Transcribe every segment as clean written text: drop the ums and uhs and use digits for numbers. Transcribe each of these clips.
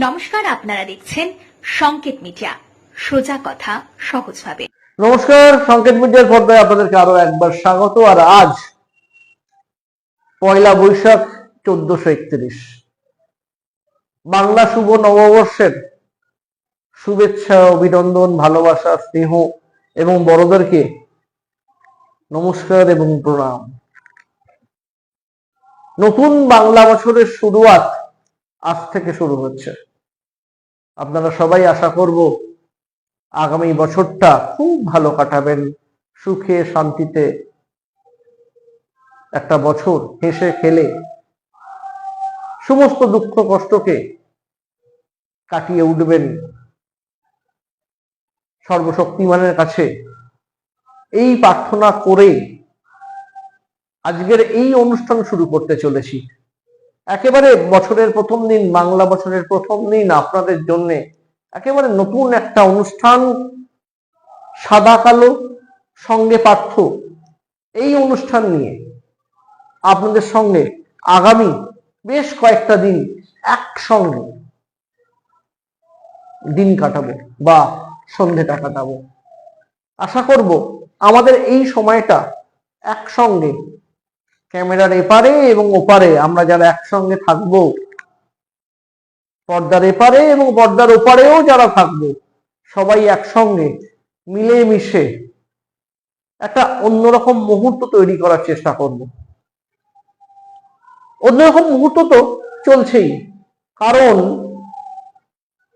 নমস্কার, আপনারা দেখছেন সংকেত মিডিয়া, সোজা কথা সহজভাবে। নমস্কার, সংকেত মিডিয়ার পর্দায় আপনাদেরকে আরো একবার স্বাগত। আর আজ পয়লা বৈশাখ 1431, বাংলা শুভ নববর্ষের শুভেচ্ছা, অভিনন্দন, ভালোবাসা, স্নেহ এবং বড়দেরকে নমস্কার এবং প্রণাম। নতুন বাংলা বছরের শুরুয়াত আজ থেকে শুরু হচ্ছে। আপনারা সবাই আশা করব আগামী বছরটা খুব ভালো কাটাবেন, সুখে শান্তিতে একটা বছর হেসে খেলে সমস্ত দুঃখ কষ্টকে কাটিয়ে উঠবেন সর্বশক্তিমানের কাছে এই প্রার্থনা করে আজকের এই অনুষ্ঠান শুরু করতে চলেছি। একেবারে বছরের প্রথম দিন, বাংলা বছরের প্রথম দিন আপনাদের জন্য একেবারে নতুন একটা অনুষ্ঠান, সাদা কালো সঙ্গে পাঠ্য, এই অনুষ্ঠান নিয়ে আপনাদের সঙ্গে আগামী বেশ কয়েকটা দিন একসঙ্গে দিন কাটাবো বা সন্ধ্যেটা কাটাবো। আশা করব আমাদের এই সময়টা একসঙ্গে ক্যামেরার এপারে এবং ওপারে আমরা যারা একসঙ্গে থাকবো, পর্দার এপারে এবং পর্দার ওপারেও যারা থাকবো, সবাই একসঙ্গে মিলেমিশে একটা অন্যরকম মুহূর্ত তৈরি করার চেষ্টা করব। অন্যরকম মুহূর্ত তো চলছেই, কারণ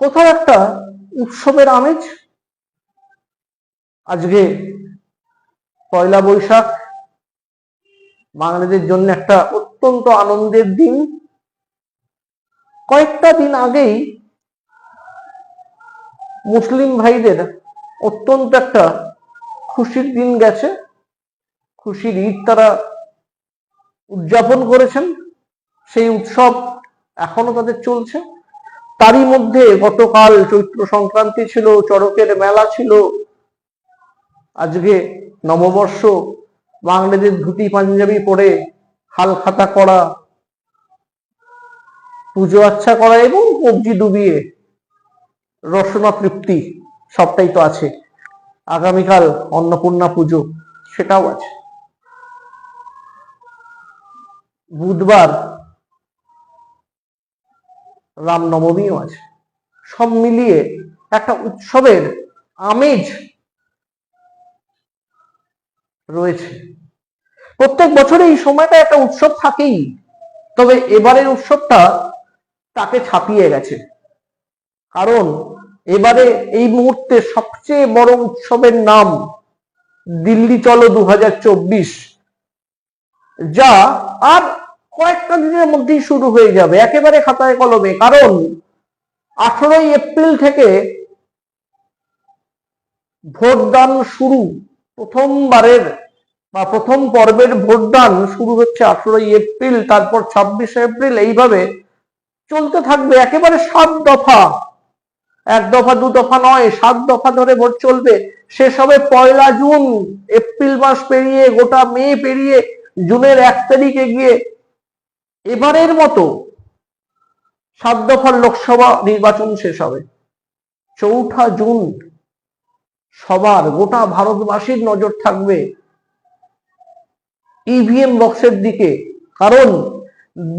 কোথাও একটা উৎসবের আমেজ। আজকে পয়লা বৈশাখ বাঙালিদের জন্য একটা অত্যন্ত আনন্দের দিন। কয়েকটা দিন আগেই মুসলিম ভাইদের অত্যন্ত একটা খুশির দিন গেছে, খুশির ঈদ তারা উদযাপন করেছেন। সেই উৎসব এখনো তাদের চলছে। তারই মধ্যে গতকাল চৈত্র সংক্রান্তি ছিল, চড়কের মেলা ছিল, আজকে নববর্ষ, বাঙালিদের ধুতি পাঞ্জাবি পরে হালখাতা করা, পুজো আচ্ছা করা এবং কবজি ডুবিয়ে রসনা তৃপ্তি সবটাই তো আছে। আগামীকাল অন্নপূর্ণা পুজো, সেটাও আছে। বুধবার রামনবমীও আছে। সব মিলিয়ে একটা উৎসবের আমেজ রয়েছে। প্রত্যেক বছরে এই সময়টা একটা উৎসব থাকেই, তবে এবারের উৎসবটা তাকে ছাপিয়ে গেছে। কারণ এবারে এই মুহূর্তে সবচেয়ে বড় উৎসবের নাম দিল্লি চলো 2024, যা আর কয়েকটা দিনের মধ্যেই শুরু হয়ে যাবে একেবারে খাতায় কলমে। কারণ 18 এপ্রিল থেকে ভোটদান শুরু, প্রথমবারের বা প্রথম পর্বের ভোটদান শুরু হচ্ছে 18 এপ্রিল, তারপর 26 এপ্রিল, এইভাবে চলতে থাকবে একেবারে 7 দফা, 1 দফা 2 দফা নয়, 7 দফা ধরে ভোট চলবে। শেষ হবে 1 জুন। এপ্রিল মাস পেরিয়ে গোটা মে পেরিয়ে জুনের 1 তারিখে গিয়ে এবারের মতো 7 দফার লোকসভা নির্বাচন শেষ হবে। 4 জুন সবার, গোটা ভারতবাসীর নজর থাকবে ইভিএম বক্সের দিকে। কারণ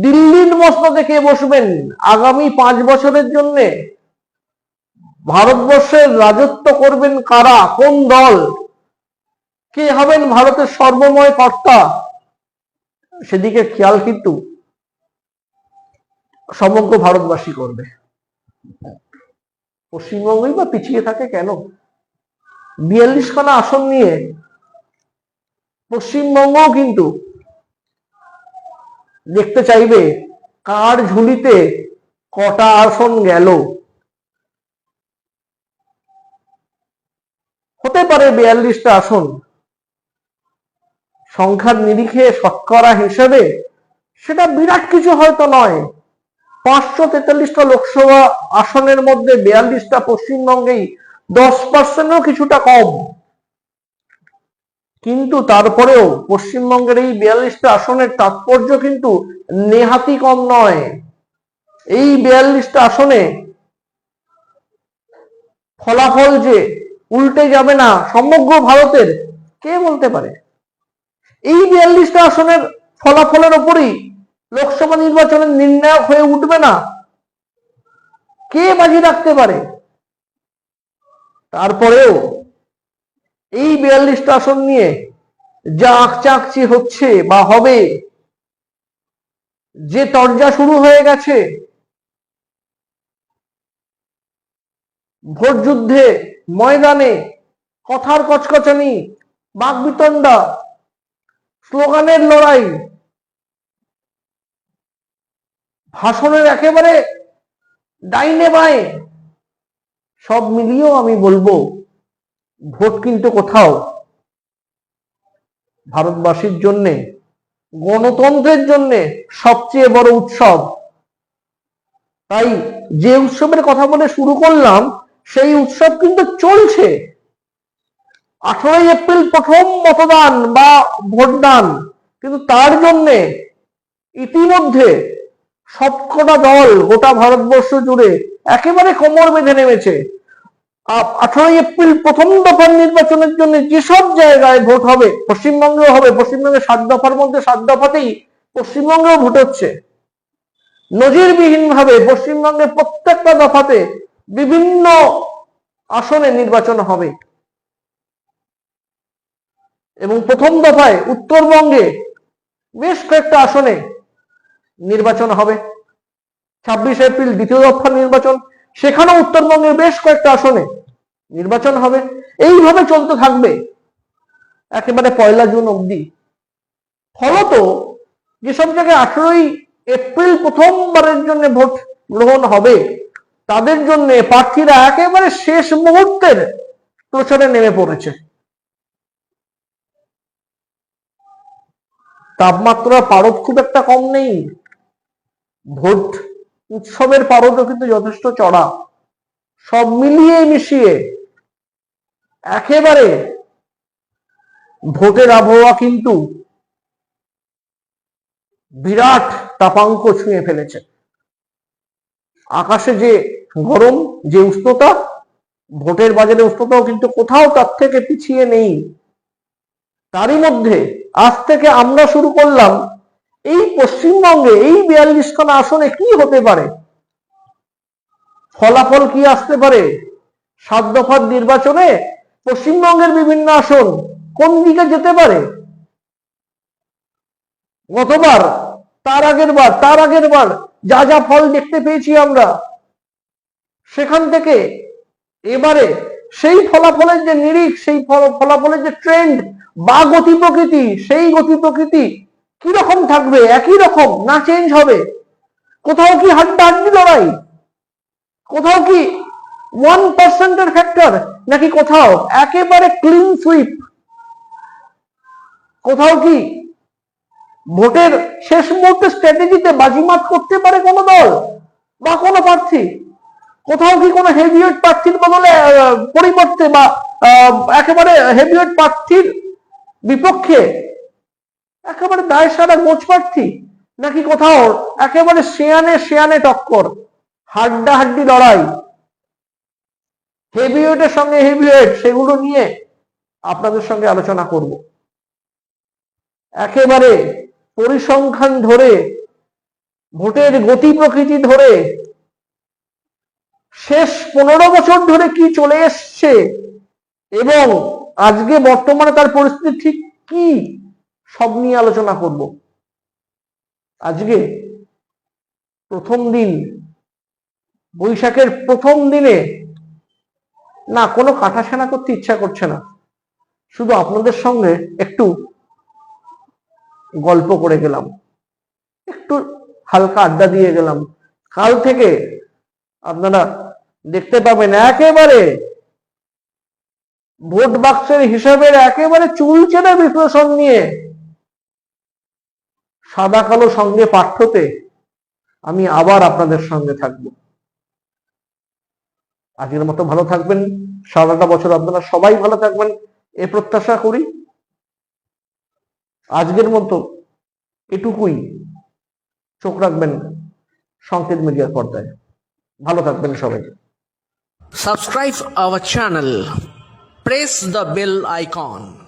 দিল্লির মসনদে কে বসবেন, আগামী 5 বছরের জন্য ভারতবর্ষের রাজত্ব করবেন কারা, কোন দল, কে হবেন ভারতের সর্বময় কর্তা, সেদিকে খেয়াল কিন্তু সমগ্র ভারতবাসী করবে। পশ্চিমবঙ্গই বা পিছিয়ে থাকে কেন? 42খানা আসন নিয়ে পশ্চিমবঙ্গও কিন্তু দেখতে চাইবে কার ঝুলিতে কটা আসন গেল। হতে পারে 42টা আসন, সংখ্যার নিরিখে শতকরা হিসেবে সেটা বিরাট কিছু হয়তো নয়। 543টা লোকসভা আসনের মধ্যে 42টা পশ্চিমবঙ্গেই, 10%ও কিছুটা কম। কিন্তু তারপরেও পশ্চিমবঙ্গের এই 42টা আসনের তাৎপর্য কিন্তু নেহাতি কম নয়। এই 42টা আসনে ফলাফল যে উল্টে যাবে না সমগ্র ভারতের, কে বলতে পারে? এই 42টা আসনের ফলাফলের ওপরই লোকসভা নির্বাচনের নির্ণায়ক হয়ে উঠবে না, কে বাজি রাখতে পারে? তারপরেও এই 42টা আসন নিয়ে যা আকচাকচি হচ্ছে বা হবে, যে তরজা শুরু হয়ে গেছে, ভোট যুদ্ধে ময়দানে কথার কচকচানি, বাকবিতণ্ডা, স্লোগানের লড়াই, ভাষণের একেবারে ডাইনে বাঁয়ে, সব মিলিয়েও আমি বলবো ভোট কিন্তু কোথাও ভারতবাসীর জন্য, গণতন্ত্রের জন্য সবচেয়ে বড় উৎসব। তাই যে উৎসবের কথা বলে শুরু করলাম, সেই উৎসব কিন্তু চলছে। 18 এপ্রিল প্রথম মতদান বা ভোটদান, কিন্তু তার জন্য ইতিমধ্যে সবকটা দল গোটা ভারতবর্ষ জুড়ে একেবারে কোমর বেঁধে নেমেছে। 18 এপ্রিল প্রথম দফার নির্বাচনের জন্য যেসব জায়গায় ভোট হবে, পশ্চিমবঙ্গেও হবে, পশ্চিমবঙ্গের 7 দফার মধ্যে 7 দফাতেই পশ্চিমবঙ্গেও ভোট হচ্ছে। নজিরবিহীন ভাবে পশ্চিমবঙ্গের প্রত্যেকটা দফাতে বিভিন্ন আসনে নির্বাচন হবে এবং প্রথম দফায় উত্তরবঙ্গে বেশ কয়েকটা আসনে নির্বাচন হবে। 26 এপ্রিল দ্বিতীয় দফার নির্বাচন, সেখানেও উত্তরবঙ্গের বেশ কয়েকটা আসনে নির্বাচন হবে। এইভাবে চলতে থাকবে একেবারে 1 জুন অবধি। ফলত যেসব জায়গায় 18 এপ্রিল প্রথমবারের জন্য ভোট গ্রহণ হবে, তাদের জন্য প্রার্থীরা একেবারে শেষ মুহূর্তের প্রচারে নেমে পড়েছে। তাপমাত্রা পারদ খুব একটা কম নেই, ভোট উৎসবের পারদও কিন্তু যথেষ্ট চড়া। সব মিলিয়ে মিশিয়ে একেবারে ভোটের আবহাওয়া কিন্তু বিরাট তাপাঙ্ক ছুঁয়ে ফেলেছে। আকাশে যে গরম, যে উষ্ণতা, ভোটের বাজারে উষ্ণতাও কিন্তু কোথাও তার থেকে পিছিয়ে নেই। তারই মধ্যে আজ থেকে আমরা শুরু করলাম এই পশ্চিমবঙ্গে এই 42খানা আসনে কি হতে পারে, ফলাফল কি আসতে পারে, 7 দফার নির্বাচনে পশ্চিমবঙ্গের বিভিন্ন আসন কোন দিকে যেতে পারে। গতবার, তার আগের বার যা যা ফল দেখতে পেয়েছি আমরা, সেখান থেকে এবারে সেই ফলাফলের যে নিরিখ, সেই ফলাফলের যে ট্রেন্ড বা গতি প্রকৃতি, সেই গতি প্রকৃতি কিরকম থাকবে, একই রকম না চেঞ্জ হবে? কোথাও কি হাড্ডাহাড্ডি লড়াই, কোথাও কি 1% ফ্যাক্টর, নাকি কোথাও একেবারে ক্লিন সুইপ? কোথাও কি ভোটের শেষ মুহূর্তে স্ট্র্যাটেজিতে বাজিমাত করতে পারে কোনো দল বা কোনো প্রার্থী? কোথাও কি কোনো হেভিওয়েট প্রার্থীর বদলে পরিবর্তে বা একেবারে হেভিওয়েট প্রার্থীর বিপক্ষে একেবারে দায় সারা গোছ প্রার্থী, নাকি কোথাও একেবারে শেয়ানে টক্কর, হাড্ডাহাড্ডি লড়াই, হেভিওয়েটের সঙ্গে হেভিওয়েট, সেগুলো নিয়ে আপনাদের সঙ্গে আলোচনা করব। একেবারে পরিসংখ্যান ধরে, ভোটের গতি প্রকৃতি ধরে, শেষ 15 বছর ধরে কি চলে এসছে এবং আজকে বর্তমানে তার পরিস্থিতি ঠিক কি, সব নিয়ে আলোচনা করব। আজকে প্রথম দিন, বৈশাখের প্রথম দিনে না কোনো কাটাছেঁড়া করতে ইচ্ছা করছে না, শুধু আপনাদের সঙ্গে একটু গল্প করে গেলাম, একটু হালকা আড্ডা দিয়ে গেলাম। কাল থেকে আপনারা দেখতে পাবেন একেবারে ভোট বাক্সের হিসাবের একেবারে চুলচেরা বিশ্লেষণ নিয়ে সাদা কালো সঙ্গে পাঠ্যতে আমি আবার আপনাদের সঙ্গে থাকব। আজকের মতো ভালো থাকবেন, সারাটা বছর আপনারা সবাই ভালো থাকবেন এ প্রত্যাশা করি। আজকের মতো এটুকুই, চোখ রাখবেন সংকেত মিডিয়ার পর্দায়। ভালো থাকবেন সবাই। Subscribe our channel. Press the bell icon.